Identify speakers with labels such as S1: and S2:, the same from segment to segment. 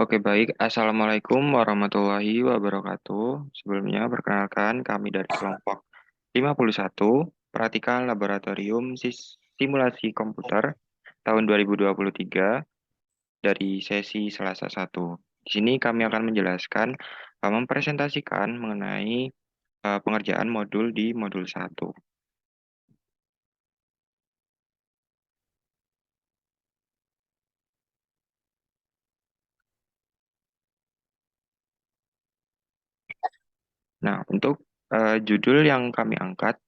S1: Oke, baik. Assalamualaikum warahmatullahi wabarakatuh. Sebelumnya, perkenalkan kami dari kelompok 51, Praktikal Laboratorium Simulasi Komputer tahun 2023 dari sesi Selasa 1. Di sini kami akan menjelaskan, mempresentasikan mengenai pengerjaan modul di modul 1. Nah, untuk judul yang kami angkat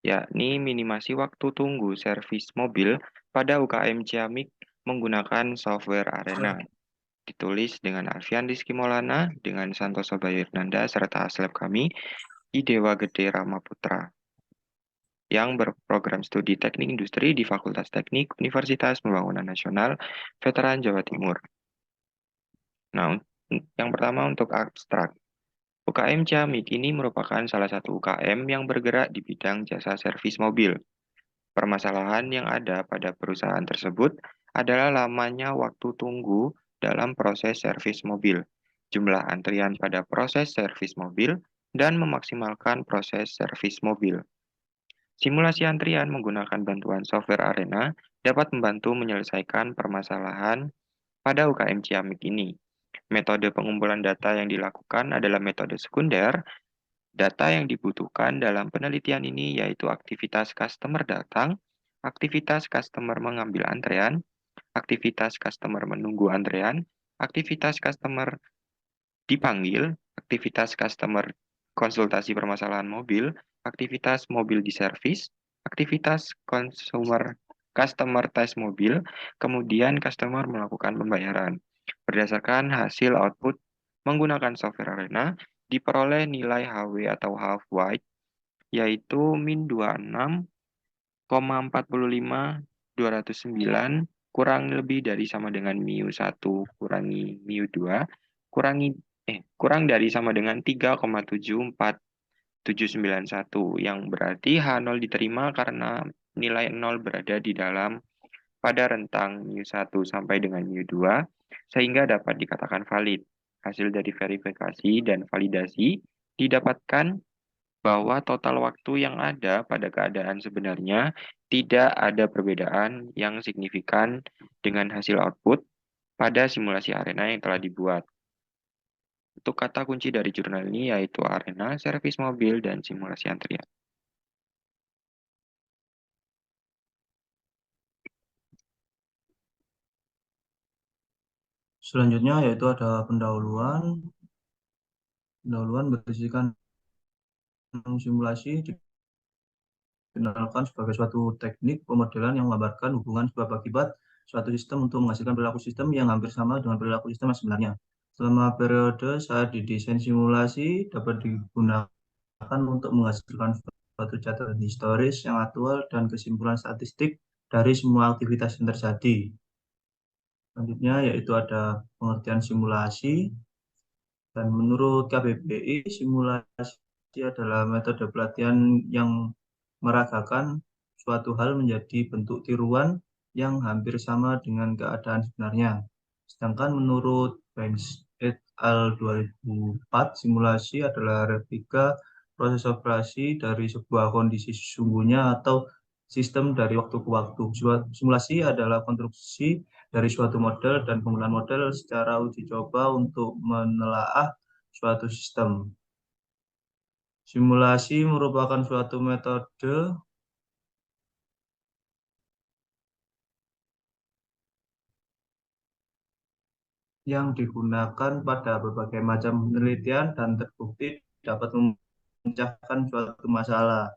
S1: yakni minimasi waktu tunggu servis mobil pada UKM Ciamik menggunakan software Arena. Ditulis dengan Alfian Rizky Maulana, dengan Santoso Bayu Hernanda, serta aslab kami, Idewa Gede Ramaputra, yang berprogram studi Teknik Industri di Fakultas Teknik Universitas Pembangunan Nasional, Veteran Jawa Timur. Nah, yang pertama untuk abstrak. UKM Ciamik ini merupakan salah satu UKM yang bergerak di bidang jasa servis mobil. Permasalahan yang ada pada perusahaan tersebut adalah lamanya waktu tunggu dalam proses servis mobil, jumlah antrian pada proses servis mobil, dan memaksimalkan proses servis mobil. Simulasi antrian menggunakan bantuan software Arena dapat membantu menyelesaikan permasalahan pada UKM Ciamik ini. Metode pengumpulan data yang dilakukan adalah metode sekunder. Data yang dibutuhkan dalam penelitian ini yaitu aktivitas customer datang, aktivitas customer mengambil antrean, aktivitas customer menunggu antrean, aktivitas customer dipanggil, aktivitas customer konsultasi permasalahan mobil, aktivitas mobil diservis, aktivitas customer tes mobil, kemudian customer melakukan pembayaran. Berdasarkan hasil output menggunakan software Arena, diperoleh nilai HW atau half white yaitu min 26,45209 kurang lebih dari sama dengan mu 1 kurangi mu 2 kurangi kurang dari sama dengan 3,74791 yang berarti H0 diterima karena nilai 0 berada di dalam pada rentang mu 1 sampai dengan mu 2 sehingga dapat dikatakan valid. Hasil dari verifikasi dan validasi didapatkan bahwa total waktu yang ada pada keadaan sebenarnya tidak ada perbedaan yang signifikan dengan hasil output pada simulasi arena yang telah dibuat. Untuk kata kunci dari jurnal ini yaitu arena, servis mobil, dan simulasi antrian.
S2: Selanjutnya yaitu ada pendahuluan. Pendahuluan berisikan simulasi dikenalkan sebagai suatu teknik pemodelan yang menggambarkan hubungan sebab akibat suatu sistem untuk menghasilkan perilaku sistem yang hampir sama dengan perilaku sistem yang sebenarnya. Selama periode saat didesain simulasi dapat digunakan untuk menghasilkan suatu catatan historis yang aktual dan kesimpulan statistik dari semua aktivitas yang terjadi. Selanjutnya yaitu ada pengertian simulasi. Dan menurut KBBI, simulasi adalah metode pelatihan yang meragakan suatu hal menjadi bentuk tiruan yang hampir sama dengan keadaan sebenarnya. Sedangkan menurut Banks et al. 2004, simulasi adalah replika proses operasi dari sebuah kondisi sesungguhnya atau sistem dari waktu ke waktu. Simulasi adalah konstruksi dari suatu model dan penggunaan model secara uji coba untuk menelaah suatu sistem. Simulasi merupakan suatu metode yang digunakan pada berbagai macam penelitian dan terbukti dapat memecahkan suatu masalah.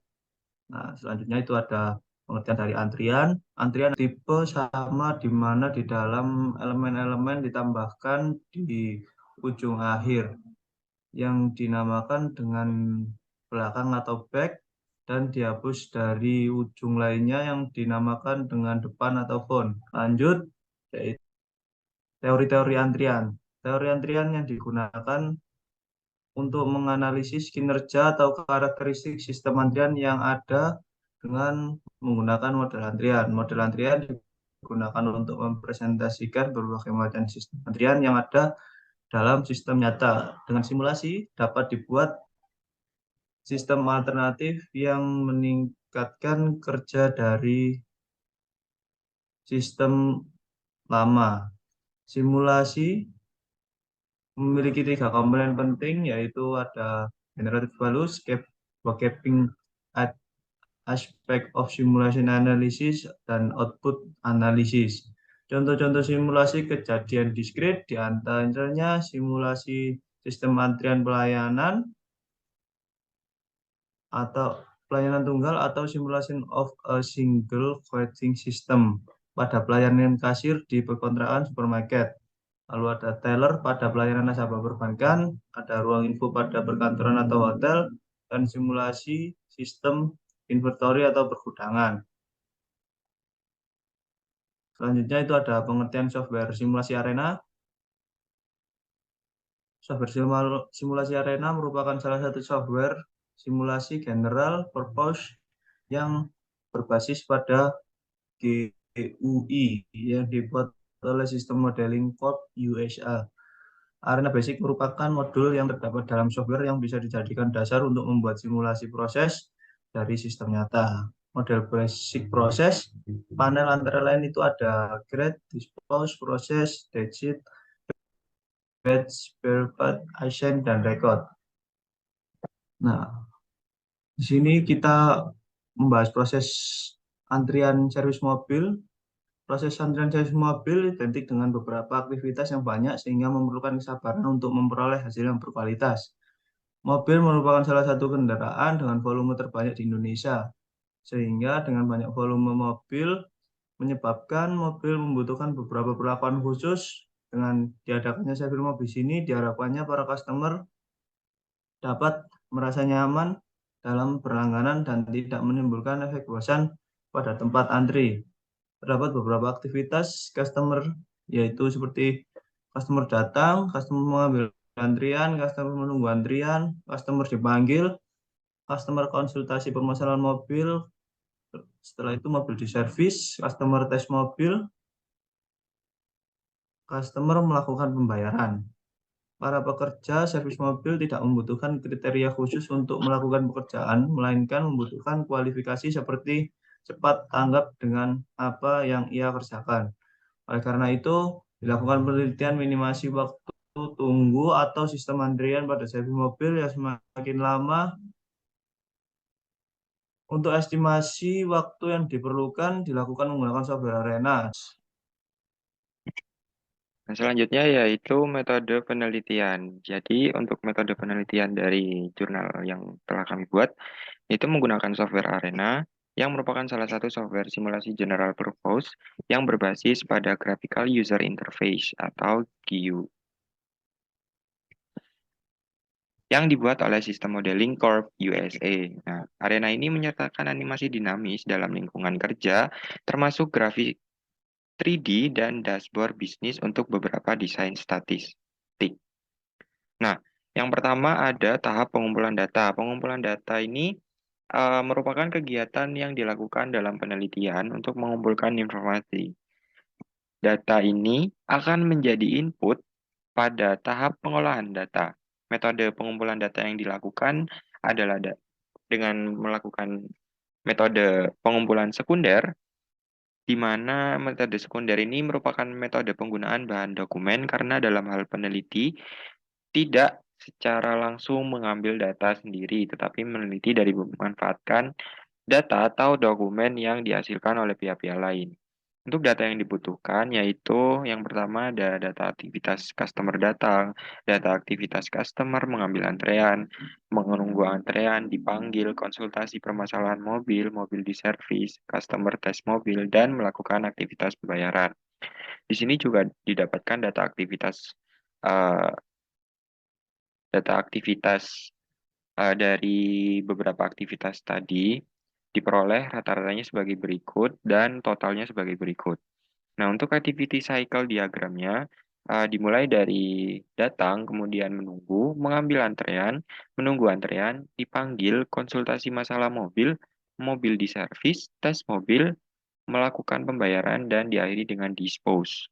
S2: Nah, selanjutnya itu ada pengertian dari antrian. Antrian tipe sama di mana di dalam elemen-elemen ditambahkan di ujung akhir yang dinamakan dengan belakang atau back dan dihapus dari ujung lainnya yang dinamakan dengan depan atau front. Lanjut, yaitu teori-teori antrian. Teori antrian yang digunakan untuk menganalisis kinerja atau karakteristik sistem antrian yang ada dengan menggunakan model antrian. Model antrian digunakan untuk mempresentasikan berbagai macam sistem antrian yang ada dalam sistem nyata. Dengan simulasi dapat dibuat sistem alternatif yang meningkatkan kerja dari sistem lama. Simulasi memiliki 3 komponen penting, yaitu ada generative values, capping aspect of simulation analysis, dan output analysis. Contoh-contoh simulasi kejadian diskrit di antaranya simulasi sistem antrian pelayanan atau pelayanan tunggal atau simulation of a single quoting system pada pelayanan kasir di perkontrakan supermarket. Lalu ada teller pada pelayanan nasabah perbankan, ada ruang info pada perkantoran atau hotel, dan simulasi sistem inventory atau pergudangan. Selanjutnya itu ada pengertian software simulasi arena. Software simulasi arena merupakan salah satu software simulasi general purpose yang berbasis pada GUI yang dibuat oleh System Modeling Corp USA. Arena Basic merupakan modul yang terdapat dalam software yang bisa dijadikan dasar untuk membuat simulasi proses dari sistem nyata. Model basic proses, panel antara lain itu ada create, dispose, process, digit, batch, spare part, assign, dan record. Nah, di sini kita membahas proses antrian servis mobil. Proses antrian servis mobil identik dengan beberapa aktivitas yang banyak sehingga memerlukan kesabaran untuk memperoleh hasil yang berkualitas. Mobil merupakan salah satu kendaraan dengan volume terbanyak di Indonesia, sehingga dengan banyak volume mobil menyebabkan mobil membutuhkan beberapa perlakuan khusus. Dengan diadakannya servis mobil di sini, diharapkannya para customer dapat merasa nyaman dalam berlangganan dan tidak menimbulkan efek bosan pada tempat antri. Terdapat beberapa aktivitas customer, yaitu seperti customer datang, customer mengambil antrian, customer menunggu antrian, customer dipanggil, customer konsultasi permasalahan mobil, setelah itu mobil diservis, customer tes mobil, customer melakukan pembayaran. Para pekerja servis mobil tidak membutuhkan kriteria khusus untuk melakukan pekerjaan, melainkan membutuhkan kualifikasi seperti cepat tanggap dengan apa yang ia kerjakan. Oleh karena itu, dilakukan penelitian minimasi waktu tunggu atau sistem antrian pada servis mobil yang semakin lama. Untuk estimasi waktu yang diperlukan dilakukan menggunakan software Arena.
S1: Nah, selanjutnya yaitu metode penelitian. Jadi, untuk metode penelitian dari jurnal yang telah kami buat, itu menggunakan software Arena, yang merupakan salah satu software simulasi general purpose yang berbasis pada Graphical User Interface atau GUI, yang dibuat oleh Sistem Modeling Corp USA. Nah, Arena ini menyertakan animasi dinamis dalam lingkungan kerja, termasuk grafik 3D dan dashboard bisnis untuk beberapa desain statistik. Nah, yang pertama ada tahap pengumpulan data. Pengumpulan data ini merupakan kegiatan yang dilakukan dalam penelitian untuk mengumpulkan informasi. Data ini akan menjadi input pada tahap pengolahan data. Metode pengumpulan data yang dilakukan adalah dengan melakukan metode pengumpulan sekunder, di mana metode sekunder ini merupakan metode penggunaan bahan dokumen karena dalam hal peneliti tidak secara langsung mengambil data sendiri, tetapi meneliti dari memanfaatkan data atau dokumen yang dihasilkan oleh pihak-pihak lain. Untuk data yang dibutuhkan yaitu yang pertama ada data aktivitas customer datang, data aktivitas customer mengambil antrean, menunggu antrean, dipanggil, konsultasi permasalahan mobil, mobil diservis, customer test mobil, dan melakukan aktivitas pembayaran. Di sini juga didapatkan eh, data aktivitas dari beberapa aktivitas tadi diperoleh rata-ratanya sebagai berikut dan totalnya sebagai berikut. Nah, untuk activity cycle diagramnya dimulai dari datang, kemudian menunggu, mengambil antrean, menunggu antrean, dipanggil, konsultasi masalah mobil, mobil diservis, tes mobil, melakukan pembayaran, dan diakhiri dengan dispose.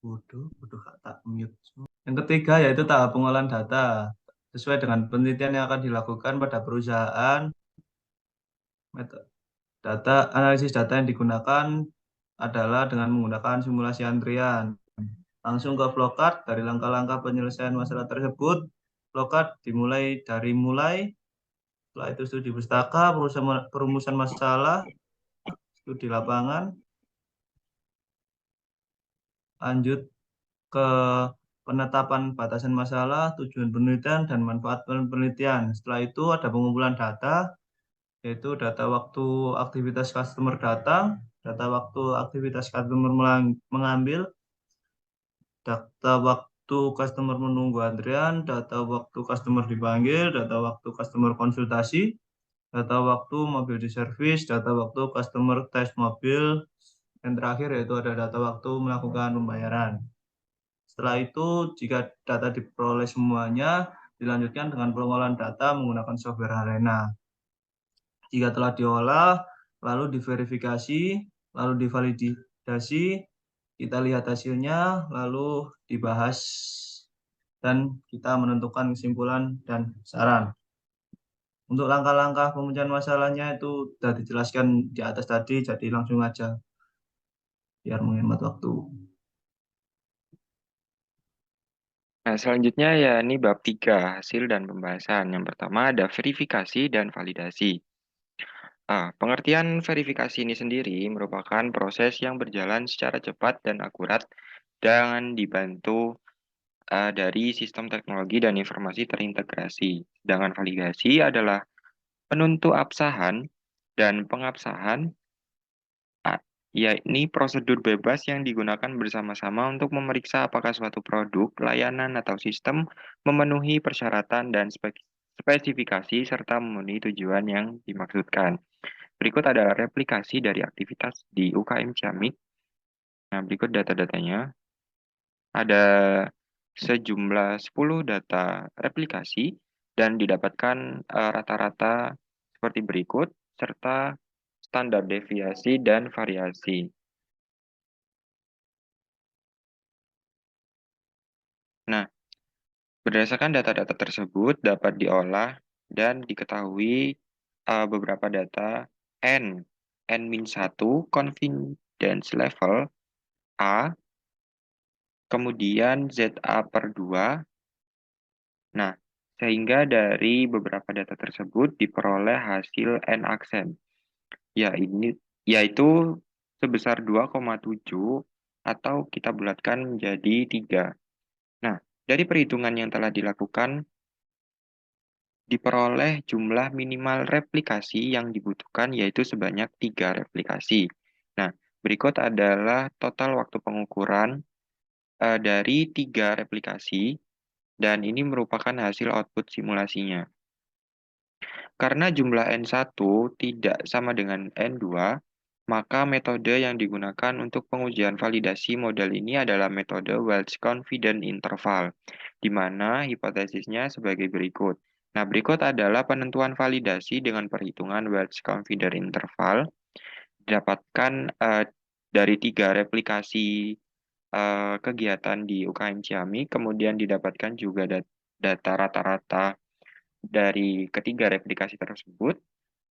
S2: Bodoh tak mute. Yang ketiga yaitu tahap pengolahan data. Sesuai dengan penelitian yang akan dilakukan pada perusahaan, analisis data yang digunakan adalah dengan menggunakan simulasi antrian. Langsung ke flowchart dari langkah-langkah penyelesaian masalah tersebut. Flowchart dimulai dari setelah itu studi pustaka, perumusan masalah, studi lapangan, lanjut ke penetapan batasan masalah, tujuan penelitian, dan manfaat penelitian. Setelah itu ada pengumpulan data, yaitu data waktu aktivitas customer datang, data waktu aktivitas customer mengambil, data waktu customer menunggu antrian, data waktu customer dipanggil, data waktu customer konsultasi, data waktu mobil di servis, data waktu customer tes mobil, yang terakhir yaitu ada data waktu melakukan pembayaran. Setelah itu, jika data diperoleh semuanya, dilanjutkan dengan pengolahan data menggunakan software Arena. Jika telah diolah, lalu diverifikasi, lalu divalidasi, kita lihat hasilnya, lalu dibahas, dan kita menentukan kesimpulan dan saran. Untuk langkah-langkah pemecahan masalahnya itu sudah dijelaskan di atas tadi, jadi langsung aja, biar menghemat waktu.
S1: Nah, selanjutnya ya ini bab 3, hasil dan pembahasan. Yang pertama ada verifikasi dan validasi. Pengertian verifikasi ini sendiri merupakan proses yang berjalan secara cepat dan akurat dengan dibantu dari sistem teknologi dan informasi terintegrasi. Sedangkan validasi adalah penentu absahan dan pengabsahan, yakni prosedur bebas yang digunakan bersama-sama untuk memeriksa apakah suatu produk, layanan, atau sistem memenuhi persyaratan dan spesifikasi serta memenuhi tujuan yang dimaksudkan. Berikut adalah replikasi dari aktivitas di UKM Ciamik. Nah, berikut data-datanya. Ada sejumlah 10 data replikasi dan didapatkan rata-rata seperti berikut, serta standar deviasi dan variasi. Nah, berdasarkan data-data tersebut dapat diolah dan diketahui beberapa data N, N-1, confidence level, A, kemudian ZA per 2. Nah, sehingga dari beberapa data tersebut diperoleh hasil N-aksen, yaitu sebesar 2,7 atau kita bulatkan menjadi 3. Nah, dari perhitungan yang telah dilakukan, diperoleh jumlah minimal replikasi yang dibutuhkan yaitu sebanyak 3 replikasi. Nah, berikut adalah total waktu pengukuran dari 3 replikasi, dan ini merupakan hasil output simulasinya. Karena jumlah N1 tidak sama dengan N2, maka metode yang digunakan untuk pengujian validasi model ini adalah metode Welch Confidence Interval, di mana hipotesisnya sebagai berikut. Nah, berikut adalah penentuan validasi dengan perhitungan Welch Confidence Interval, didapatkan dari 3 replikasi kegiatan di UKM Ciamik, kemudian didapatkan juga data rata-rata dari ketiga replikasi tersebut,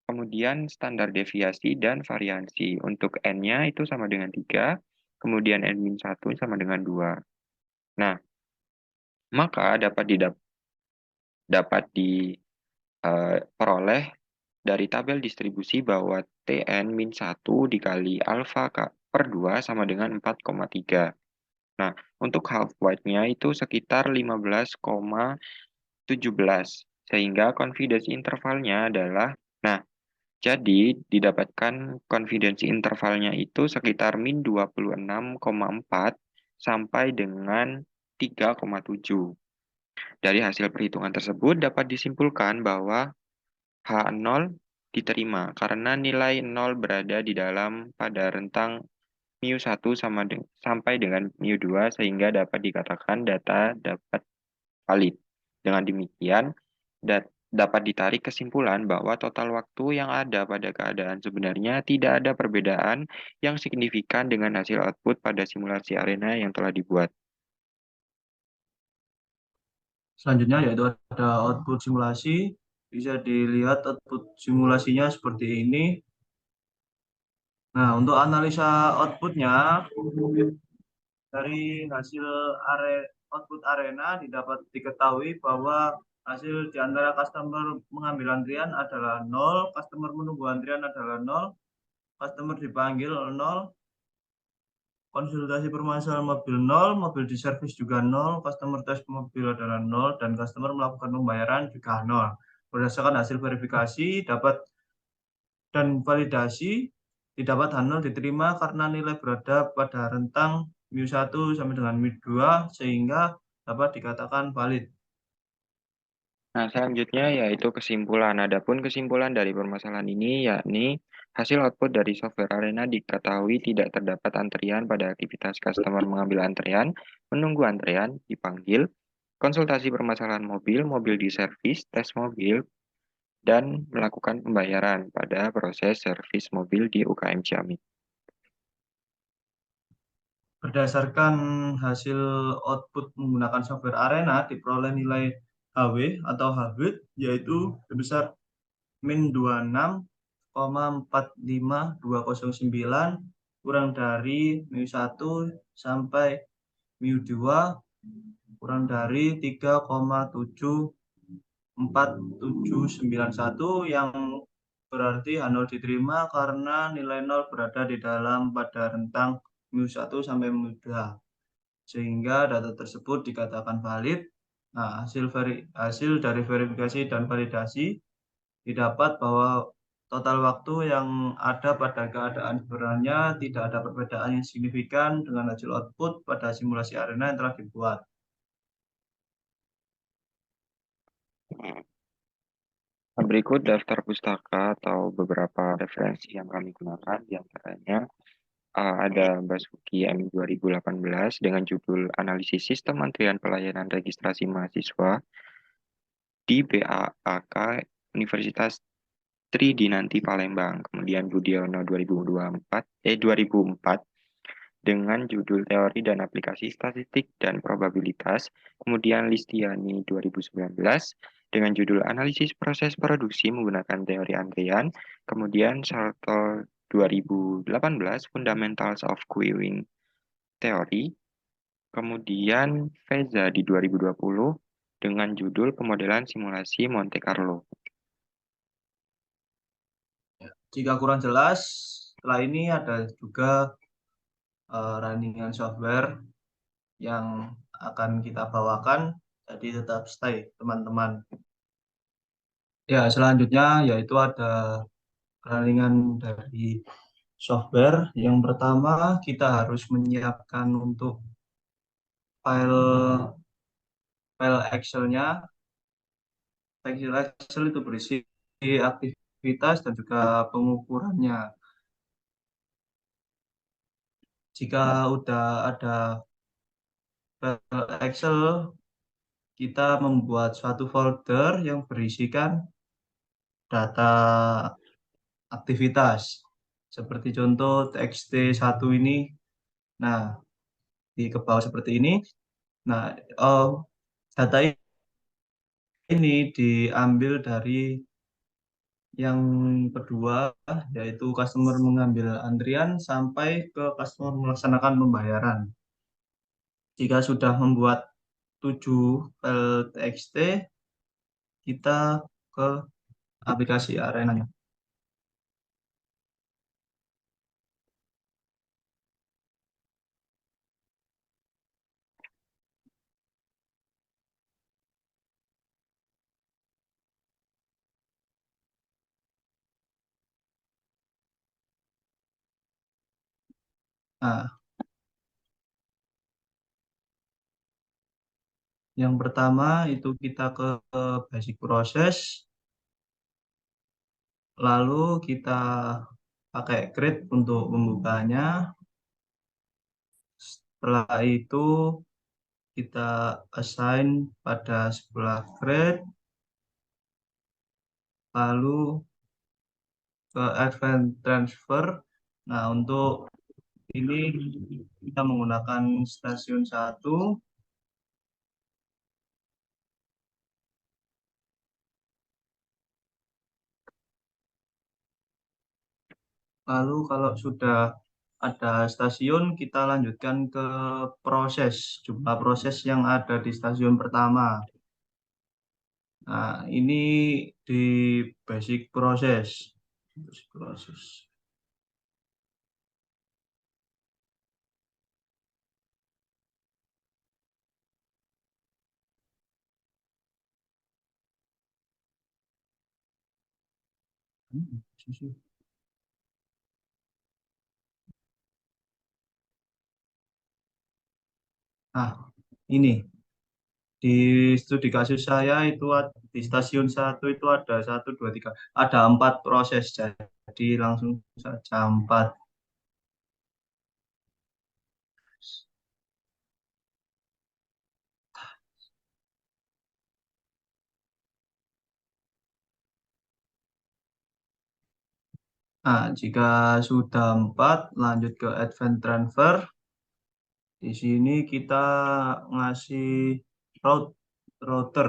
S1: kemudian standar deviasi dan variansi. Untuk N-nya itu sama dengan 3, kemudian N-1 sama dengan 2. Nah, maka dapat diperoleh dari tabel distribusi bahwa Tn-1 dikali alfa per 2 sama dengan 4,3. Nah, untuk half white-nya itu sekitar 15,17, sehingga confidence intervalnya adalah, nah, jadi didapatkan confidence intervalnya itu sekitar min 26,4 sampai dengan 3,7. Dari hasil perhitungan tersebut dapat disimpulkan bahwa H0 diterima karena nilai 0 berada di dalam pada rentang mu1 sampai dengan mu2 sehingga dapat dikatakan data dapat valid. Dengan demikian, Dapat ditarik kesimpulan bahwa total waktu yang ada pada keadaan sebenarnya tidak ada perbedaan yang signifikan dengan hasil output pada simulasi arena yang telah dibuat.
S2: Selanjutnya yaitu ada output simulasi. Bisa dilihat output simulasinya seperti ini. Nah, untuk analisa outputnya, dari hasil output arena didapat diketahui bahwa hasil di antara customer mengambil antrian adalah nol, customer menunggu antrian adalah nol, customer dipanggil nol, konsultasi permasalahan mobil nol, mobil diservis juga nol, customer tes mobil adalah nol, dan customer melakukan pembayaran juga nol. Berdasarkan hasil verifikasi dapat dan validasi didapat H0 diterima karena nilai berada pada rentang mu1 sampai dengan mu2 sehingga dapat dikatakan valid.
S1: Nah, selanjutnya yaitu kesimpulan. Adapun kesimpulan dari permasalahan ini yakni hasil output dari software arena diketahui tidak terdapat antrian pada aktivitas customer mengambil antrian, menunggu antrian, dipanggil, konsultasi permasalahan mobil, mobil diservis, tes mobil, dan melakukan pembayaran pada proses servis mobil di UKM Ciamik.
S2: Berdasarkan hasil output menggunakan software arena diperoleh nilai HW atau HWIT yaitu sebesar min 26,45209 kurang dari mu1 sampai mu2 kurang dari 3,74791 yang berarti H0 diterima karena nilai 0 berada di dalam pada rentang mu1 sampai mu2 sehingga data tersebut dikatakan valid. Nah, hasil dari verifikasi dan validasi didapat bahwa total waktu yang ada pada keadaan sebenarnya tidak ada perbedaan yang signifikan dengan hasil output pada simulasi arena yang telah dibuat.
S1: Berikut daftar pustaka atau beberapa referensi yang kami gunakan, di antaranya ada Basuki M 2018 dengan judul Analisis Sistem Antrian Pelayanan Registrasi Mahasiswa di BAAK Universitas Tridinanti Palembang. Kemudian Budiono 2004 dengan judul Teori dan Aplikasi Statistik dan Probabilitas. Kemudian Listiani 2019 dengan judul Analisis Proses Produksi Menggunakan Teori Antrian. Kemudian Sartor 2018 Fundamentals of Queuing Theory. Kemudian Feza di 2020 dengan judul Pemodelan Simulasi Monte Carlo.
S2: Jika kurang jelas, setelah ini ada juga runningan software yang akan kita bawakan, jadi tetap stay teman-teman. Ya, selanjutnya yaitu ada runningan dari software. Yang pertama, kita harus menyiapkan untuk file file Excel-nya. File Excel itu berisi aktivitas dan juga pengukurannya. Jika udah ada file Excel, kita membuat suatu folder yang berisikan data aktivitas. Seperti contoh txt1 ini. Nah, di ke bawah seperti ini. Nah, data ini diambil dari yang kedua, yaitu customer mengambil antrian sampai ke customer melaksanakan pembayaran. Jika sudah membuat 7 file txt, kita ke aplikasi arenanya. Nah, yang pertama itu kita ke basic process, lalu kita pakai grid untuk membukanya. Setelah itu kita assign pada sebelah grid, lalu ke advance transfer. Nah, untuk ini kita menggunakan stasiun satu. Lalu kalau sudah ada stasiun, kita lanjutkan ke proses, jumlah proses yang ada di stasiun pertama. Nah, ini di basic proses. Basic proses. Nah, ini di studi kasus saya itu di stasiun satu itu ada satu, dua, tiga, ada 4 proses. Jadi langsung saja 4. Nah, jika sudah 4, lanjut ke advance transfer. Di sini kita ngasih route router.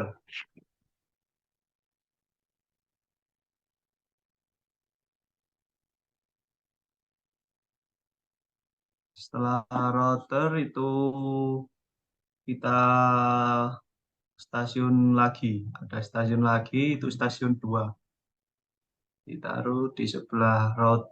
S2: Setelah router itu kita stasiun lagi. Ada stasiun lagi, itu stasiun 2. Ditaruh di sebelah route.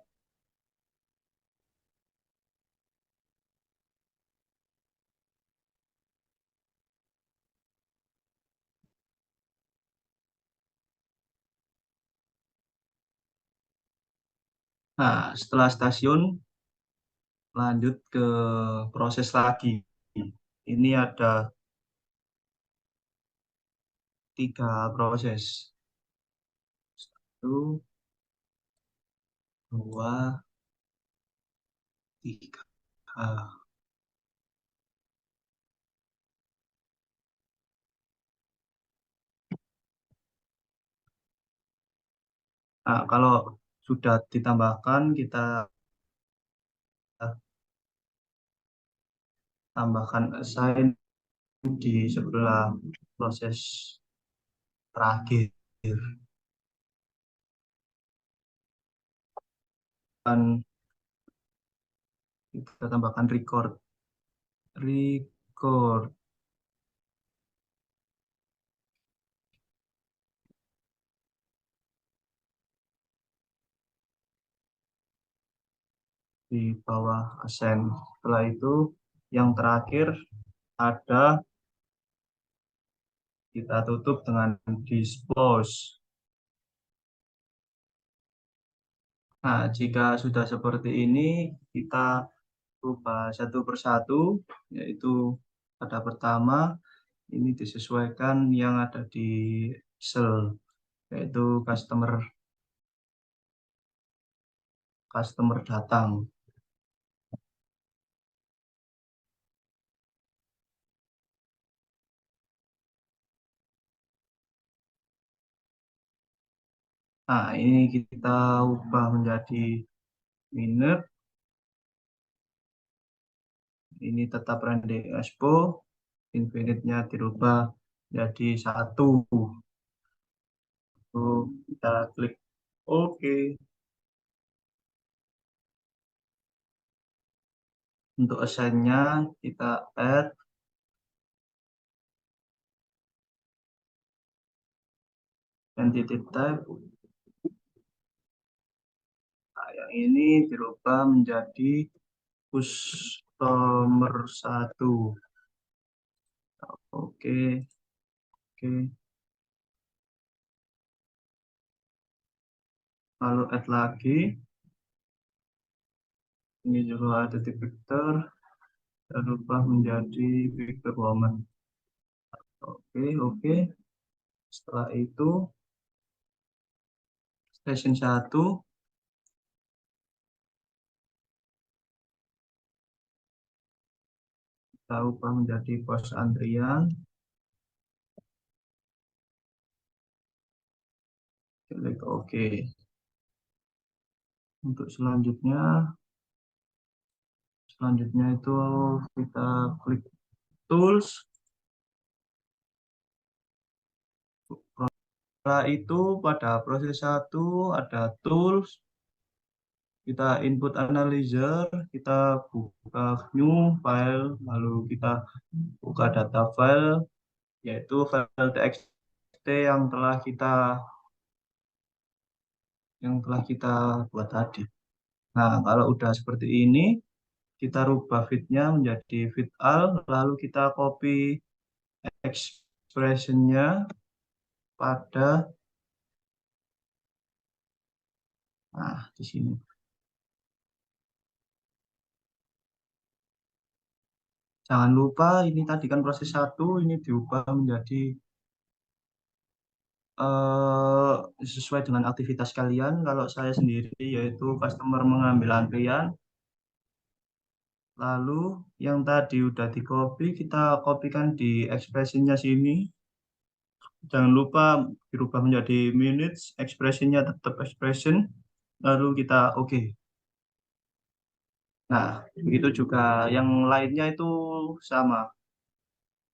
S2: Nah, setelah stasiun, lanjut ke proses lagi. Ini ada 3 proses. Satu, dua, tiga. Nah, kalau sudah ditambahkan, kita tambahkan assign di sebelah proses terakhir. Dan kita tambahkan record. Record di bawah assign. Setelah itu, yang terakhir ada kita tutup dengan dispose. Nah, jika sudah seperti ini, kita ubah satu persatu, yaitu pada pertama ini disesuaikan yang ada di sel, yaitu customer datang. Nah, ini kita ubah menjadi minute. Ini tetap rendering expo, infinite-nya dirubah jadi 1. Kita klik OK. Untuk assign-nya kita add entity type. Nah, yang ini dirubah menjadi customer 1. Oke, oke. Lalu add lagi. Ini juga ada di Victor. Dan rubah menjadi Victor Woman. Oke, oke. Setelah itu, station 1 kita ubah menjadi pos antrian. Klik oke. Untuk selanjutnya itu kita klik tools. Setelah itu pada proses satu ada tools, kita input analyzer, kita buka new file, lalu kita buka data file, yaitu file txt yang telah kita buat tadi. Nah, kalau udah seperti ini, kita rubah fitnya menjadi fit all, lalu kita copy expressionnya pada, nah di sini. Jangan lupa ini tadi kan proses satu, ini diubah menjadi sesuai dengan aktivitas kalian. Kalau saya sendiri yaitu customer mengambil antrian, lalu yang tadi udah di copy kita kopikan di expressionnya sini. Jangan lupa dirubah menjadi minutes, expressionnya tetap expression, lalu kita oke. Nah, begitu juga yang lainnya itu sama.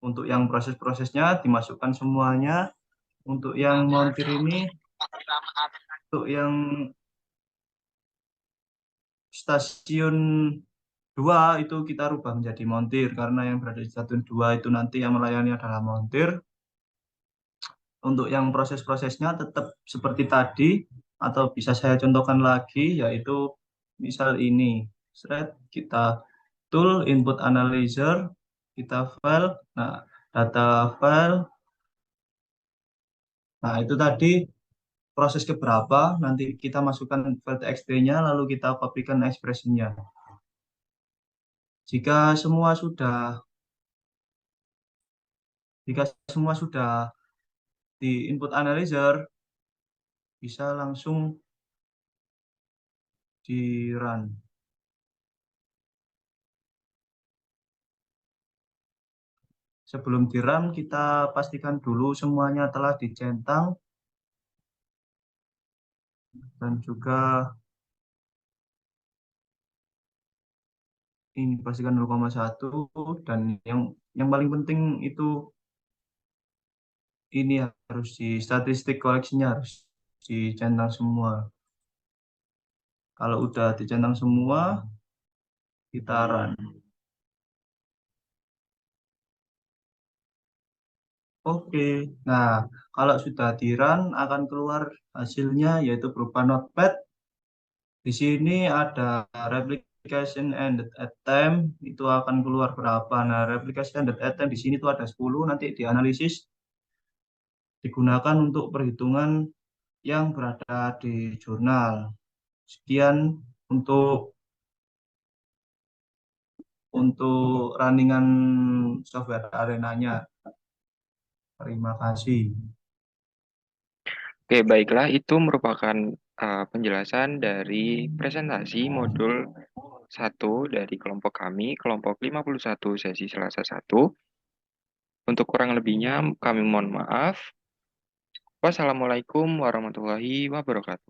S2: Untuk yang proses-prosesnya dimasukkan semuanya. Untuk yang montir ini, untuk yang stasiun 2 itu kita rubah menjadi montir karena yang berada di stasiun 2 itu nanti yang melayani adalah montir. Untuk yang proses-prosesnya tetap seperti tadi atau bisa saya contohkan lagi yaitu misal ini. Kita tool input analyzer, kita file. Nah, data file. Nah, itu tadi proses keberapa nanti kita masukkan file txt-nya lalu kita kopikan expression-nya. Jika semua sudah jika semua sudah di input analyzer, bisa langsung di run. Sebelum di run, kita pastikan dulu semuanya telah dicentang dan juga ini pastikan 0,1 dan yang paling penting itu ini harus di statistik koleksinya harus dicentang semua. Kalau udah dicentang semua, kita run. Oke, nah kalau sudah di run akan keluar hasilnya yaitu berupa notepad. Di sini ada replication ended at time itu akan keluar berapa. Nah, replication ended at time di sini tuh ada 10 nanti dianalisis digunakan untuk perhitungan yang berada di jurnal. Sekian untuk runningan software arenanya. Terima kasih.
S1: Oke, baiklah, itu merupakan penjelasan dari presentasi modul 1 dari kelompok kami, kelompok 51 sesi Selasa 1. Untuk kurang lebihnya, kami mohon maaf. Wassalamualaikum warahmatullahi wabarakatuh.